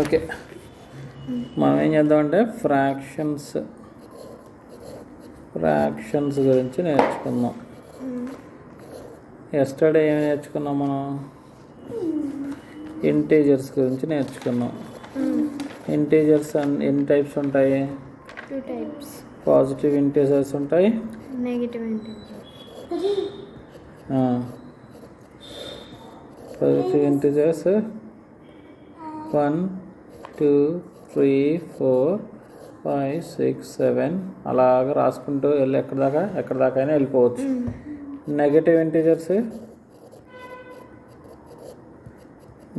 Okay, మనం ఏం చేద్దామంటే ఫ్రాక్షన్స్ గురించి నేర్చుకుందాం. ఎస్టర్డే ఏం నేర్చుకున్నాం మనం? ఇంటీజర్స్ గురించి నేర్చుకున్నాం. ఇంటీజర్స్ ఎన్ని టైప్స్ ఉంటాయి? 2 types. పాజిటివ్ ఇంటీజర్స్ ఉంటాయి, Negative integers. పాజిటివ్ ఇంటీజర్స్ 1 2 3 4 5 6 7 అలాగ రాసుకుంటూ వెళ్ళి ఎక్కడ దాకా అయినా వెళ్ళిపోవచ్చు. నెగటివ్ ఇంటీజర్స్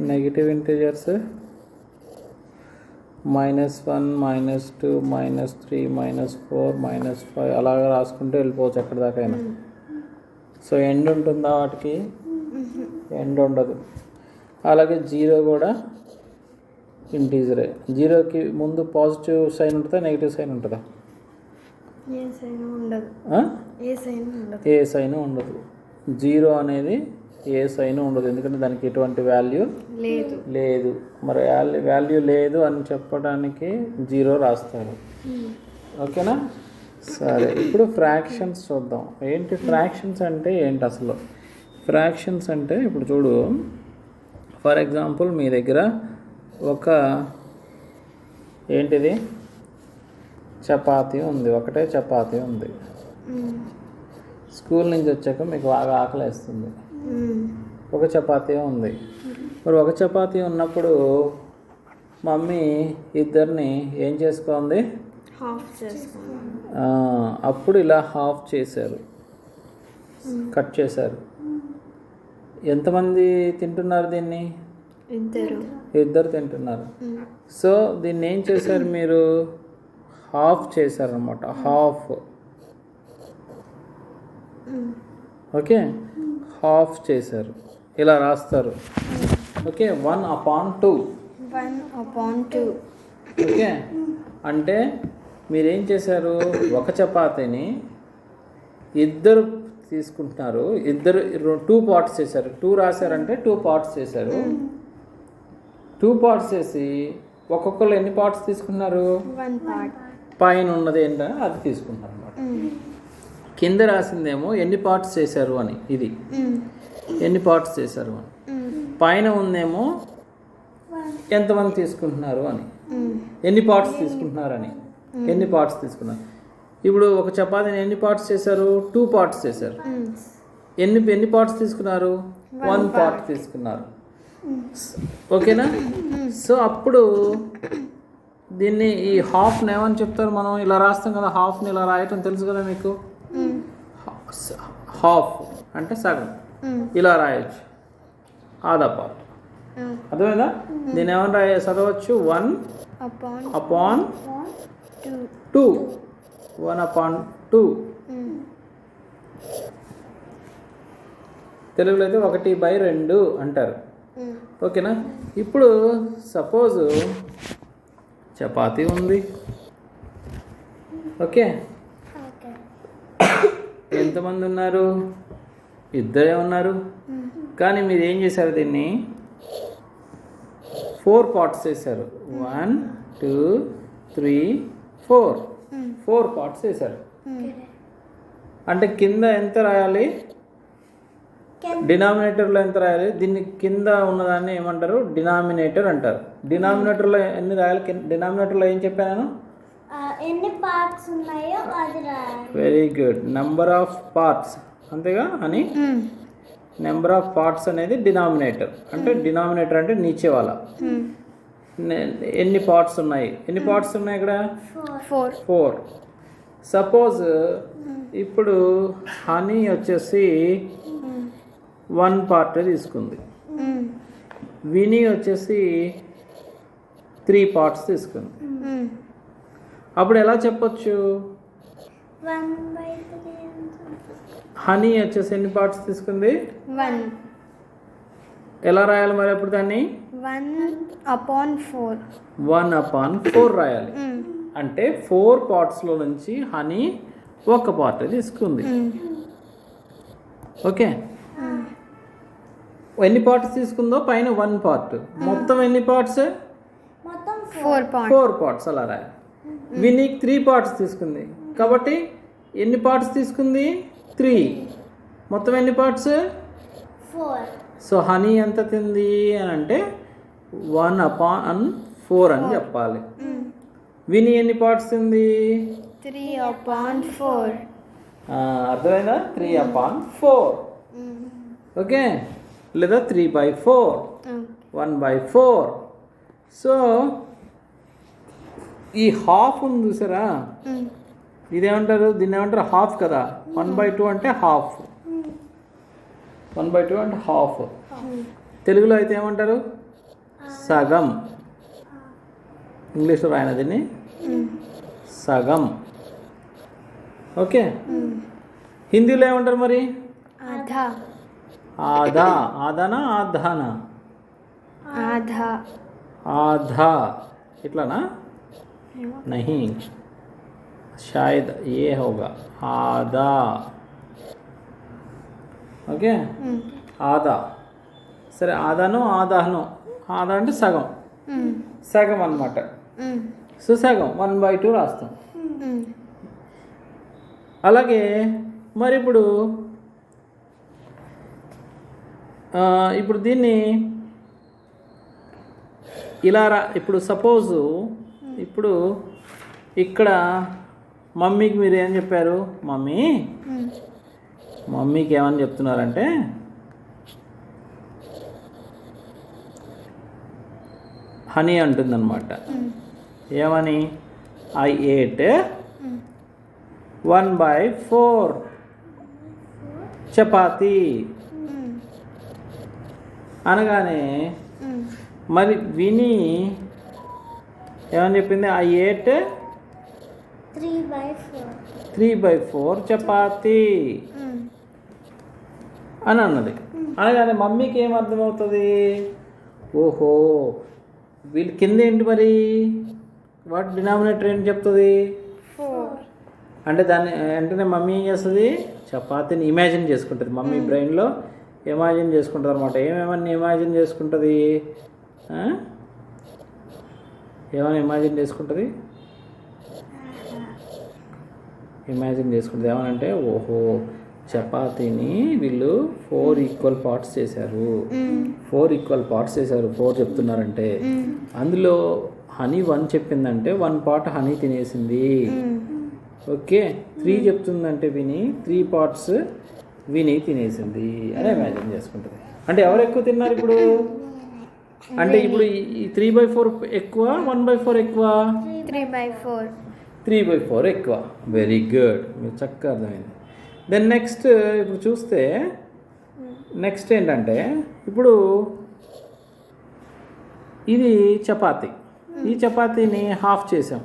-1 -2 -3 -4 -5 అలాగ రాసుకుంటూ వెళ్ళిపోవచ్చు ఎక్కడ దాకా అయినా. సో ఎండ్ ఉంటుందా వాటికి? ఎండ్ ఉండదు. అలాగే 0 కూడా ఇంటీజరే. 0కి ముందు పాజిటివ్ సైన్ ఉంటుందా, నెగిటివ్ సైన్ ఉంటుందా? ఏ సైన్ ఉండదు. ఏ సైన్ ఉండదు. 0 అనేది ఏ సైన్ ఉండదు, ఎందుకంటే దానికి ఎటువంటి వాల్యూ లేదు. మరి వాల్యూ లేదు అని చెప్పడానికి 0 రాస్తారు. ఓకేనా? సరే, ఇప్పుడు ఫ్రాక్షన్స్ చూద్దాం. ఏంటి ఫ్రాక్షన్స్ అంటే ఏంటి అసలు? ఫ్రాక్షన్స్ అంటే ఇప్పుడు చూడు, ఫర్ ఎగ్జాంపుల్ మీ దగ్గర ఒక ఏంటిది చపాతీ ఉంది, ఒకటే చపాతీ ఉంది. స్కూల్ నుంచి వచ్చాక మీకు బాగా ఆకలి వేస్తుంది, ఒక చపాతీ ఉంది. మరి ఒక చపాతీ ఉన్నప్పుడు మమ్మీ ఇద్దరిని ఏం చేసుకోండి? అప్పుడు ఇలా హాఫ్ చేశారు, కట్ చేశారు. ఎంతమంది తింటున్నారు దీన్ని? ఇద్దరు తింటున్నారు. సో దీన్ని ఏం చేశారు మీరు? హాఫ్ చేశారనమాట. హాఫ్. ఓకే, హాఫ్ చేశారు. ఇలా రాస్తారు. ఓకే, 1/2. ఓకే, అంటే మీరేం చేశారు? ఒక చపాతీని ఇద్దరు తీసుకుంటున్నారు, ఇద్దరు 2 పార్ట్స్ చేశారు. 2 రాశారంటే 2 పార్ట్స్ చేశారు. 2 పార్ట్స్ చేసి ఒక్కొక్కరు ఎన్ని పార్ట్స్ తీసుకున్నారు? 1 part. పైన ఉన్నది ఏంటో అది తీసుకుంటారు అన్నమాట. కింద రాసిందేమో ఎన్ని పార్ట్స్ చేశారు అని, ఇది ఎన్ని పార్ట్స్ చేశారు అని. పైన ఉందేమో ఎంతమంది తీసుకుంటున్నారు అని, ఎన్ని పార్ట్స్ తీసుకుంటున్నారని, ఎన్ని పార్ట్స్ తీసుకున్నారు. ఇప్పుడు ఒక చపాతీని ఎన్ని పార్ట్స్ చేశారు? 2 పార్ట్స్ చేశారు. ఎన్ని పార్ట్స్ తీసుకున్నారు? 1 పార్ట్ తీసుకున్నారు. ఓకేనా? సో అప్పుడు దీన్ని ఈ హాఫ్ని ఏమని చెప్తారు? మనం ఇలా రాస్తాం కదా, హాఫ్ని ఇలా రాయటం తెలుసు కదా మీకు. హాఫ్ అంటే సగం, ఇలా రాయొచ్చు, ఆదా పార్ట్. అర్థమైందా? దీన్ని ఏమని చదవచ్చు? 1/2. 1/2. తెలుగులో అయితే 1/2 అంటారు. ఓకేనా? ఇప్పుడు సపోజ్ చపాతీ ఉంది. ఓకే, ఎంతమంది ఉన్నారు? ఇద్దరే ఉన్నారు. కానీ మీరు ఏం చేశారు? దీన్ని 4 పార్ట్స్ చేశారు. 1 2 3 4 పార్ట్స్ చేశారు. అంటే కింద ఎంత రాయాలి? డినామినేటర్లో ఎంత రాయాలి? దీన్ని కింద ఉన్నదాన్ని ఏమంటారు? డినామినేటర్ అంటారు. డినామినేటర్లో ఎన్ని రాయాలి? డినామినేటర్లో ఏం చెప్పాను? ఎన్ని పార్ట్స్ ఉన్నాయో అది రాయాలి. Very good. Number of parts, అంతేగా అని. నెంబర్ ఆఫ్ పార్ట్స్ అనేది డినామినేటర్. అంటే డినామినేటర్ అంటే నీచే వాళ్ళ. ఎన్ని పార్ట్స్ ఉన్నాయి? ఇక్కడ 4. సపోజ్ ఇప్పుడు హనీ వచ్చేసి 1 పార్ట్ తీసుకుంది, వినీ వచ్చేసి 3 పార్ట్స్ తీసుకుంది. అప్పుడు ఎలా చెప్పొచ్చు? హనీ వచ్చేసి ఎన్ని పార్ట్స్ తీసుకుంది? 1. ఎలా రాయాలి మరి అప్పుడు దాన్ని? 1/4. 1/4 రాయాలి. అంటే 4 పార్ట్స్లో నుంచి హనీ 1 పార్ట్ తీసుకుంది. ఓకే, ఎన్ని పార్ట్స్ తీసుకుందో పైన 1 పార్ట్, మొత్తం ఎన్ని పార్ట్స్? మొత్తం 4 పార్ట్. 4 పార్ట్స్ అలా రాయాలి. విని 3 పార్ట్స్ తీసుకుంది కాబట్టి ఎన్ని పార్ట్స్ తీసుకుంది? 3. మొత్తం ఎన్ని పార్ట్స్? 4. సో హనీ ఎంత తింది అని అంటే 1/4 అని చెప్పాలి. విని ఎన్ని పార్ట్స్ తింది? 3/4. అర్థమైందా? 3/4. ఓకే, లేదా 3/4, 1/4. సో ఈ హాఫ్ ఉంది చూసారా, ఇదేమంటారు? దీన్ని ఏమంటారు? హాఫ్ కదా. 1/2 అంటే హాఫ్. 1/2 అంటే హాఫ్. తెలుగులో అయితే ఏమంటారు? సగం. ఇంగ్లీష్లో రాయన దీన్ని సగం. ఓకే, హిందీలో ఏమంటారు మరి? ఆధా. ఆధా. ఆధానా ఆధానా? ఆధా. आधा इतना नहीं, शायद ये होगा आधा. ఓకే, ఆదా. సరే, ఆదాను ఆదాను. ఆదా అంటే సగం, సగం అన్నమాట. సో సగం 1/2 రాస్తాం. అలాగే మరి ఇప్పుడు దీన్ని ఇలా ఇప్పుడు సపోజు ఇప్పుడు ఇక్కడ మమ్మీకి మీరు ఏం చెప్పారు? మమ్మీకి ఏమని చెప్తున్నారంటే హనీ అంటుందన్నమాట. ఏమని? ఐ ఏట్ 1/4 చపాతీ అనగానే మరి విని ఏమని చెప్పింది? ఐ ఏట్ 3/4 చపాతీ అని అన్నది. అనగానే మమ్మీకి ఏం అర్థమవుతుంది? ఓహో, వీళ్ళ కింద ఏంటి మరి? వాటి డినామినేటర్ ఏంటి చెప్తుంది? 4. అంటే దాన్ని వెంటనే మమ్మీ ఏం చేస్తుంది? చపాతీని ఇమాజిన్ చేసుకుంటుంది. మమ్మీ బ్రెయిన్లో ఇమాజిన్ చేసుకుంటుంది అనమాట. ఏమేమన్నా ఇమాజిన్ చేసుకుంటుంది? ఏమైనా ఇమాజిన్ చేసుకుంటుంది? ఇమాజిన్ చేసుకుంటుంది ఏమనంటే, ఓహో, చపాతీని వీళ్ళు 4 ఈక్వల్ పార్ట్స్ చేశారు. 4 ఈక్వల్ పార్ట్స్ చేశారు. 4 చెప్తున్నారంటే అందులో హనీ 1 చెప్పిందంటే 1 పార్ట్ హనీ తినేసింది. ఓకే, 3 చెప్తుందంటే విని 3 పార్ట్స్ విని తినేసింది అని ఇమాజిన్ చేసుకుంటుంది. అంటే ఎవరు ఎక్కువ తిన్నారు ఇప్పుడు? అంటే ఇప్పుడు ఈ 3/4 ఎక్కువ, 1/4 ఎక్కువ? 3/4. 3/4 ఎక్కువ. వెరీ గుడ్, మీకు చక్కగా అర్థమైంది. దెన్ నెక్స్ట్ ఇప్పుడు చూస్తే నెక్స్ట్ ఏంటంటే ఇప్పుడు ఇది చపాతీ. ఈ చపాతీని హాఫ్ చేసాం.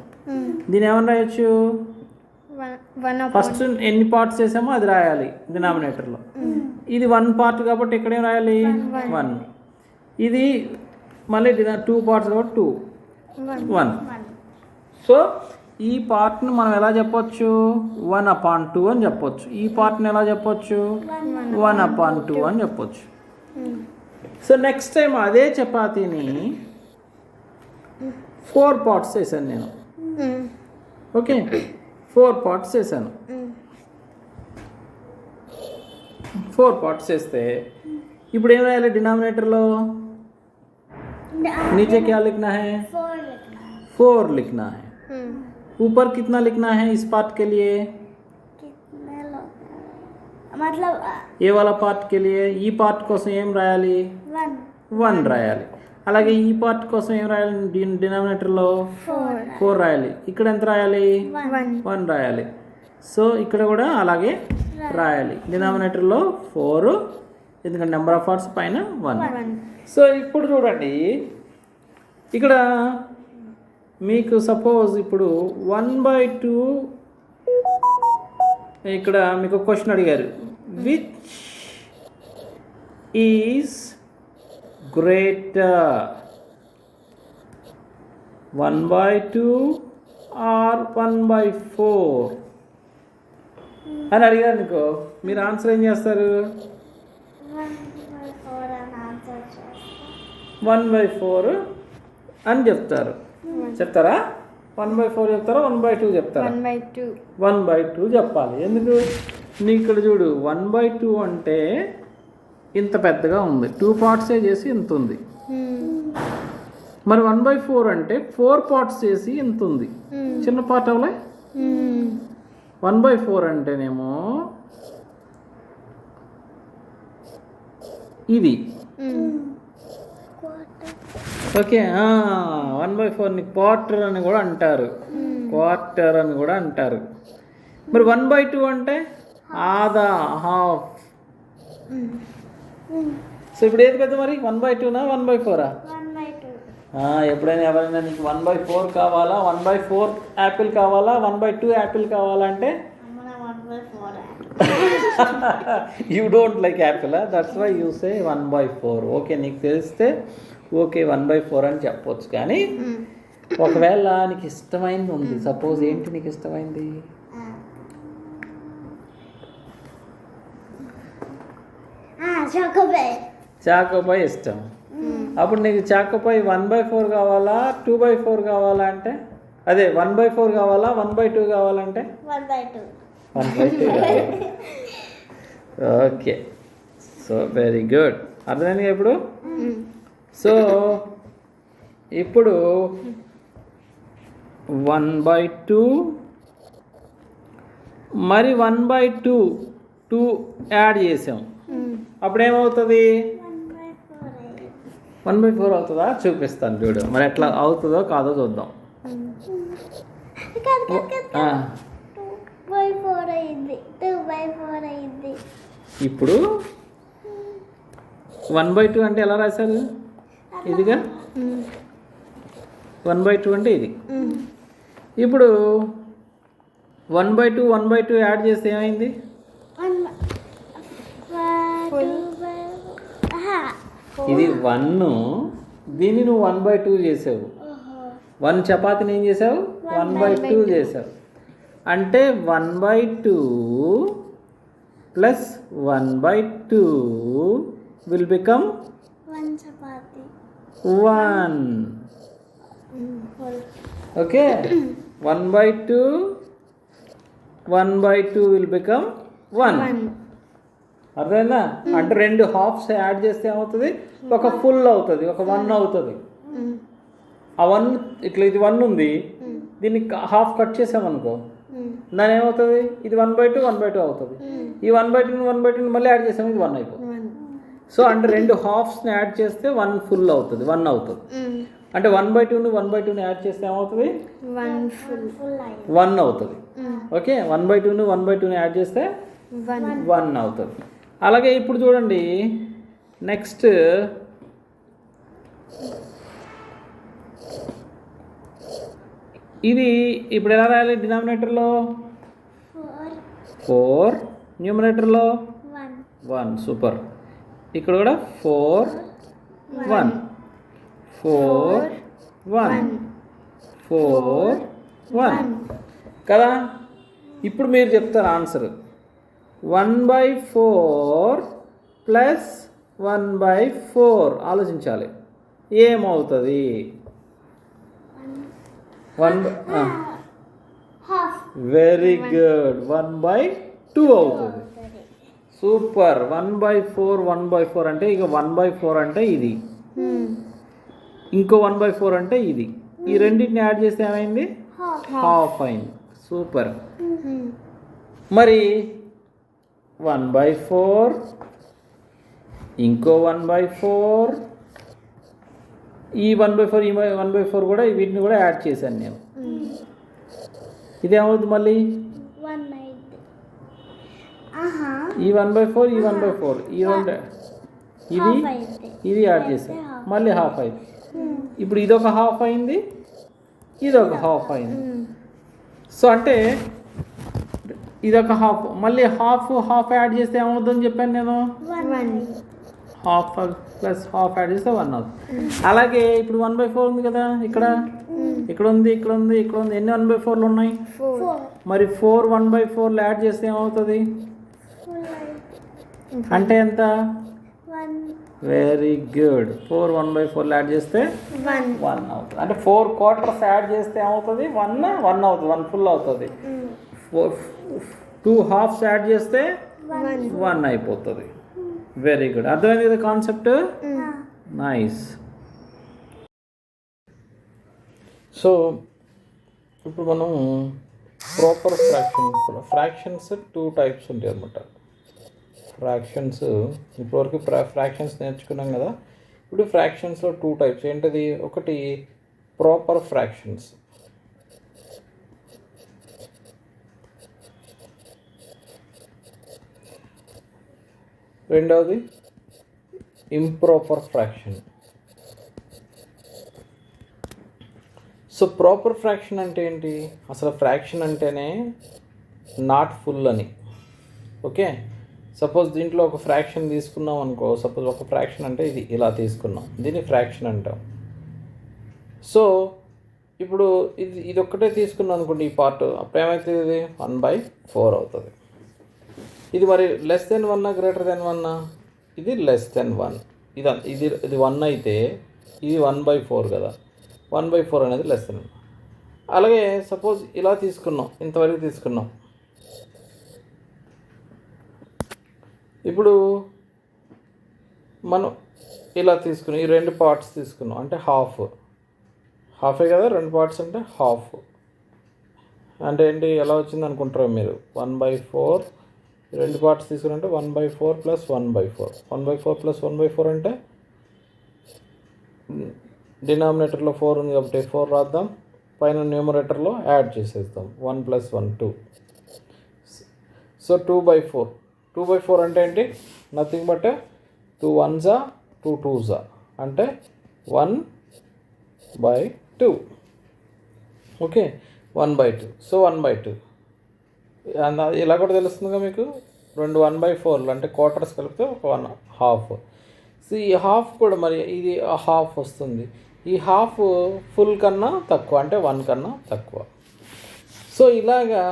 దీని ఏమని రాయొచ్చు? ఫస్ట్ ఎన్ని పార్ట్స్ చేసామో అది రాయాలి డినామినేటర్లో. ఇది 1 పార్ట్ కాబట్టి ఇక్కడ ఏం రాయాలి? 1. ఇది మళ్ళీ 2 పార్ట్స్ కాబట్టి 2, 1. సో ఈ పార్ట్ను మనం ఎలా చెప్పొచ్చు? 1/2 అని చెప్పొచ్చు. ఈ పార్ట్ని ఎలా చెప్పొచ్చు? 1/2 అని చెప్పొచ్చు. సో నెక్స్ట్ టైం అదే చపాతీని 4 పార్ట్స్ చేశాను నేను. ఓకే, 4 పార్ట్స్ చేశాను. 4 పార్ట్స్ చేస్తే ఇప్పుడు ఏం రాయాలి డినామినేటర్లో? नीचे क्या लिखना है? 4 लिखना है. ऊपर कितना लिखना है इस पार्ट के लिए? मतलब ఏ वाला పార్ట్ के लिए ఈ పార్ట్ కోసం ఏం రాయాలి? 1 రాయాలి. అలాగే ఈ పార్ట్ కోసం ఏం రాయాలి? డినామినేటర్లో 4 రాయాలి. ఇక్కడ ఎంత రాయాలి? 1 రాయాలి. సో ఇక్కడ కూడా అలాగే రాయాలి. డినామినేటర్లో 4, ఎందుకంటే నెంబర్ ఆఫ్ పార్ట్స్ పైన 1. సో ఇప్పుడు చూడండి, ఇక్కడ మీకు సపోజ్ ఇప్పుడు 1/2 ఇక్కడ మీకు క్వశ్చన్ అడిగారు, విచ్ ఈజ్ గ్రేటర్ 1/2 ఆర్ 1/4 అని అడిగారు అనుకో, మీరు ఆన్సర్ ఏం చేస్తారు? 1/4 అని 1/4 అని చెప్తారు. చెప్తారా? 1/4 చెప్తారా, 1/2 చెప్తారా? 1/2. 1/2 చెప్పాలి. ఎందుకు? నీకు ఇక్కడ చూడు, 1/2 అంటే ఇంత పెద్దగా ఉంది, 2 పార్ట్సే చేసి ఇంత ఉంది. మరి 1/4 అంటే 4 పార్ట్స్ చేసి ఇంత ఉంది, చిన్న పార్ట్ అవలే. 1/4 అంటేనేమో ఇది. ఓకే, 1/4ని క్వార్టర్ అని కూడా అంటారు, క్వార్టర్ అని కూడా అంటారు. మరి 1/2 అంటే ఆదా, హాఫ్. సో ఇప్పుడు ఏది పెద్ద మరి, 1/2నా 1/4? 1/2. ఎప్పుడైనా ఎవరైనా నీకు 1/4 కావాలా, 1/4 యాపిల్ కావాలా, 1/2 యాపిల్ కావాలంటే మన 1/4. You don't like apple, that's why you say 1/4. Okay, నీకు తెలిస్తే ఓకే 1/4 అని చెప్పొచ్చు. కానీ ఒకవేళ నీకు ఇష్టమైంది ఉంది, సపోజ్ ఏంటి నీకు ఇష్టమైంది? చాకోపై ఇష్టం. అప్పుడు నీకు చాకోపై 1/4 కావాలా, 2/4 కావాలా అంటే, అదే 1/4 కావాలా, 1/2 కావాలంటే 1/2. 1/2 కావాలి. Okay, so very good. అర్థమైంది ఇప్పుడు. సో ఇప్పుడు 1/2 మరి 1/2 2 యాడ్ చేసాం, అప్పుడు ఏమవుతుంది? 1/4 అవుతుందా? చూపిస్తాను చూడు, మరి ఎట్లా అవుతుందో కాదో చూద్దాం. 2/4 అయింది, 2/4 అయింది. ఇప్పుడు 1/2 అంటే ఎలా రాశారు? ఇదిగా 1/2 అంటే ఇది. ఇప్పుడు 1/2 1/2 యాడ్ చేస్తే ఏమైంది? ఇది 1, దీన్ని నువ్వు 1/2 చేసావు. 1 చపాతీని ఏం చేసావు? 1/2 చేసావు. అంటే 1/2 plus 1/2 will become 1 chapati. 1. Okay, 1/2 will become 1. అర్థమైందా? అంటే 2 హాఫ్స్ యాడ్ చేస్తే ఏమవుతుంది? ఒక ఫుల్ అవుతుంది, ఒక 1 అవుతుంది. ఆ 1 ఇట్లా, ఇది 1 ఉంది, దీన్ని హాఫ్ కట్ చేసామనుకో, దాని ఏమవుతుంది? ఇది 1/2 1/2 అవుతుంది. ఈ 1/2 మళ్ళీ యాడ్ చేసాము, ఇది 1 అయిపోతుంది. సో అంటే 2 హాఫ్స్ని యాడ్ చేస్తే 1 ఫుల్ అవుతుంది, 1 అవుతుంది. అంటే 1/2ని 1/2ని యాడ్ చేస్తే ఏమవుతుంది? 1 అవుతుంది. ఓకే, 1/2ని 1/2ని యాడ్ చేస్తే 1 అవుతుంది. అలాగే ఇప్పుడు చూడండి, నెక్స్ట్ ఇది ఇప్పుడు ఎలా రాయాలి? డినామినేటర్లో 4, న్యూమినేటర్లో 1. సూపర్. ఇక్కడ కూడా 4 1 4 1 4 1 కదా. ఇప్పుడు మీరు చెప్తారు ఆన్సర్. 1/4 ప్లస్ 1/4 ఆలోచించాలి, ఏమవుతుంది? 1 వెరీ గుడ్, 1/2 అవుతుంది. సూపర్. 1/4 అంటే ఇక 1/4 అంటే ఇది, ఇంకో 1/4 అంటే ఇది. ఈ రెండింటిని యాడ్ చేస్తే ఏమైంది? హాఫ్ అయింది. సూపర్. మరి 1/4 ఇంకో 1/4, ఈ 1/4 కూడా వీటిని కూడా యాడ్ చేశాను నేను. ఇదేమవుతుంది మళ్ళీ? 1 అయింది. ఈ 1/4 ఈ 1/4 ఈ రెండు, ఇది యాడ్ చేశాను, మళ్ళీ హాఫ్ అయింది. ఇప్పుడు ఇదొక హాఫ్ అయింది, ఇదొక హాఫ్ అయింది. సో అంటే ఇదొక హాఫ్, మళ్ళీ హాఫ్ యాడ్ చేస్తే ఏమవుతుందని చెప్పాను నేను? 1. హాఫ్ ప్లస్ హాఫ్ యాడ్ చేస్తే 1 అవుతుంది. అలాగే ఇప్పుడు 1/4 ఉంది కదా, ఇక్కడ ఉంది, ఇక్కడ ఉంది, ఇక్కడ ఉంది. ఎన్ని 1/4లు ఉన్నాయి? 4. మరి 4 1/4 యాడ్ చేస్తే ఏమవుతుంది? అంటే ఎంత? Very good. 4 1/4 యాడ్ చేస్తే 1 అవుతుంది. అంటే 4 క్వార్టర్స్ యాడ్ చేస్తే ఏమవుతుంది? 1 అవుతుంది. 1 ఫుల్ అవుతుంది. 2 హాఫ్స్ యాడ్ చేస్తే 1 అయిపోతుంది. Very good. అర్థమైంది కదా కాన్సెప్ట్? నైస్. సో ఇప్పుడు మనం ప్రాపర్ ఫ్రాక్షన్స్ 2 టైప్స్ ఉంటాయి అన్నమాట. ఫ్రాక్షన్స్ ఇప్పటివరకు ఫ్రాక్షన్స్ నేర్చుకున్నాం కదా. ఇప్పుడు ఫ్రాక్షన్స్లో 2 టైప్స్. ఏంటది? ఒకటి ప్రాపర్ ఫ్రాక్షన్స్, రెండవది improper fraction. So proper fraction అంటే ఏంటి? అసలు ఫ్రాక్షన్ అంటేనే నాట్ ఫుల్ అని. ఓకే, సపోజ్ దీంట్లో ఒక ఫ్రాక్షన్ తీసుకున్నాం అనుకో. సపోజ్ ఒక ఫ్రాక్షన్ అంటే ఇది ఇలా తీసుకున్నాం, దీన్ని ఫ్రాక్షన్ అంటాం. సో ఇప్పుడు ఇది ఒక్కటే తీసుకున్నాం అనుకోండి, ఈ పార్ట్. అప్పుడు ఏమవుతుంది? ఇది 1/4 అవుతుంది. ఇది మరి లెస్ దెన్ 1 గ్రేటర్ దెన్ 1? ఇది లెస్ దెన్ 1. ఇది 1 అయితే ఇది 1/4 కదా. 1/4 అనేది లెస్ దెన్ 1. అలాగే సపోజ్ ఇలా తీసుకున్నాం, ఇంతవరకు తీసుకున్నాం. ఇప్పుడు మనం ఇలా తీసుకున్నాం, ఈ 2 పార్ట్స్ తీసుకున్నాం అంటే హాఫే కదా. 2 పార్ట్స్ అంటే హాఫ్ అంటే ఏంటి? ఎలా వచ్చింది అనుకుంటారు మీరు? 1/4. 2 పార్ట్స్ తీసుకున్నంటే 1/4 + 1/4. 1/4 + 1/4 అంటే డినామినేటర్లో 4 ఉంది కాబట్టి 4 రాద్దాం. పైన న్యూమరేటర్లో యాడ్ చేసేద్దాం. 1 + 1 2. సో 2/4. 2/4 అంటే ఏంటి? నథింగ్ బట్ 2 1s 2 2s అంటే 1/2. ఓకే, 1/2. సో 1/2 ఇలా కూడా తెలుస్తుందిగా మీకు. 2 1/4 అంటే క్వార్టర్స్ కలిపితే ఒక 1/2. సో ఈ హాఫ్ కూడా మరి ఇది హాఫ్ వస్తుంది. ఈ హాఫ్ ఫుల్ కన్నా తక్కువ అంటే 1 కన్నా తక్కువ. సో ఇలాగా.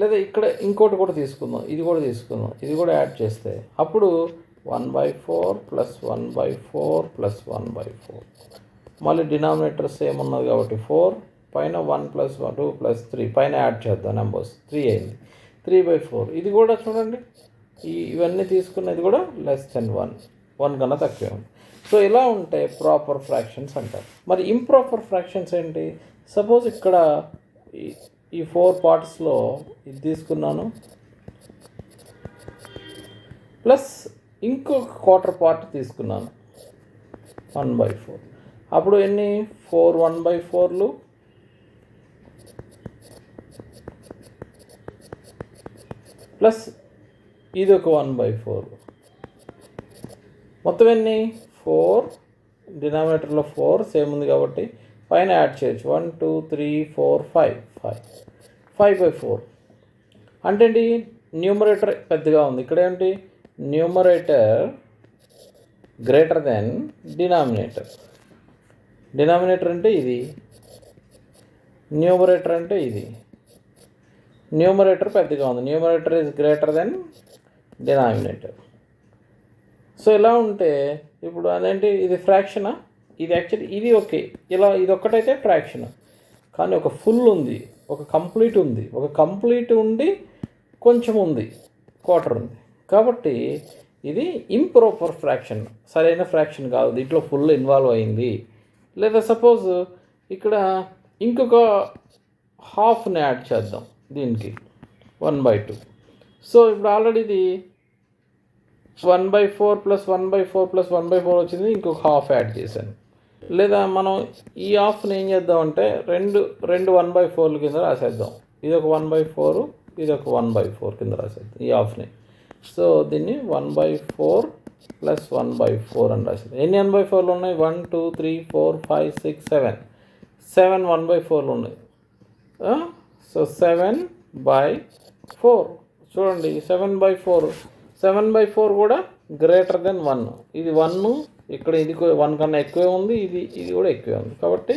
లేదా ఇక్కడ ఇంకోటి కూడా తీసుకుందాం, ఇది కూడా తీసుకుందాం. ఇది కూడా యాడ్ చేస్తే అప్పుడు 1/4 + 1/4 + 1/4. మళ్ళీ డినామినేటర్ సేమ్ ఉన్నది కాబట్టి 4. పైన 1 + 2 + 3 పైన యాడ్ చేద్దాం నెంబర్స్. 3 అయింది. 3/4. ఇది కూడా చూడండి, ఇవన్నీ తీసుకున్నది కూడా లెస్ దెన్ 1 కన్నా తక్కువే ఉంది. సో ఇలా ఉంటే ప్రాపర్ ఫ్రాక్షన్స్ అంటారు. మరి ఇంప్రాపర్ ఫ్రాక్షన్స్ ఏంటి? సపోజ్ ఇక్కడ ఈ 4 పార్ట్స్లో ఇది తీసుకున్నాను ప్లస్ ఇంకొక క్వార్టర్ పార్ట్ తీసుకున్నాను 1/4. అప్పుడు ఎన్ని? 4 1/4లు ప్లస్ ఇది ఒక 1/4. మొత్తం ఎన్ని? 4. డినామినేటర్లో 4 సేమ్ ఉంది కాబట్టి పైన యాడ్ చేయొచ్చు. 1 2 3 4 5 5/4. అంటే ఏంటి? న్యూమరేటర్ పెద్దగా ఉంది. ఇక్కడ ఏంటి? Numerator greater than denominator. Denominator అంటే ఇది, న్యూమరేటర్ అంటే ఇది. న్యూమరేటర్ పెద్దగా ఉంది. Numerator is greater than denominator. So ఇలా ఉంటే ఇప్పుడు అదేంటి? ఇది ఫ్రాక్షనా? ఇది యాక్చువల్లీ ఇది ఓకే. ఇలా ఇది ఒక్కటైతే ఫ్రాక్షన్, కానీ ఒక ఫుల్ ఉంది, ఒక కంప్లీట్ ఉంది, ఒక కంప్లీట్ ఉండి కొంచెం ఉంది, క్వార్టర్ ఉంది. కాబట్టి ఇది ఇంప్రాపర్ ఫ్రాక్షన్, సరైన ఫ్రాక్షన్ కాదు. దీంట్లో ఫుల్ ఇన్వాల్వ్ అయింది. లేదా సపోజ్ ఇక్కడ ఇంకొక హాఫ్ని యాడ్ చేద్దాం దీనికి 1/2. సో ఇప్పుడు ఆల్రెడీ ఇది 1/4 + 1/4 + 1/4 వచ్చింది. ఇంకొక హాఫ్ యాడ్ చేశాను. లేదా మనం ఈ హాఫ్ని ఏం చేద్దామంటే రెండు 1/4 కింద రాసేద్దాం. ఇది ఒక 1/4, ఇది ఒక 1/4 కింద రాసేద్దాం ఈ హాఫ్ని. సో దీన్ని 1/4 + 1/4 అని రాసేద్దాం. ఎన్ని 1/4లు ఉన్నాయి? 1 2 3 4 5 6 7 1/4లు ఉన్నాయి. సో 7/4 చూడండి. 7/4 కూడా గ్రేటర్ దెన్ 1. ఇది 1, ఇక్కడ ఇది 1 కన్నా ఎక్కువే ఉంది, ఇది కూడా ఎక్కువే ఉంది. కాబట్టి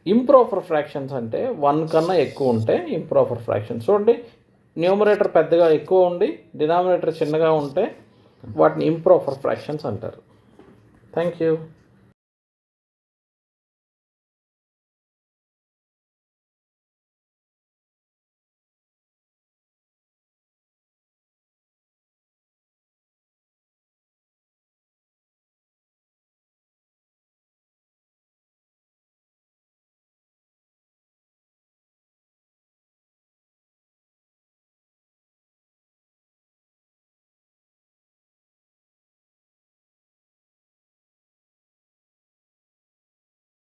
ఇంప్రాపర్ ఫ్రాక్షన్స్ అంటే 1 కన్నా ఎక్కువ ఉంటే ఇంప్రాపర్ ఫ్రాక్షన్స్. చూడండి, న్యూమరేటర్ పెద్దగా ఎక్కువ ఉండి డినామినేటర్ చిన్నగా ఉంటే వాటిని ఇంప్రాపర్ ఫ్రాక్షన్స్ అంటారు. Thank you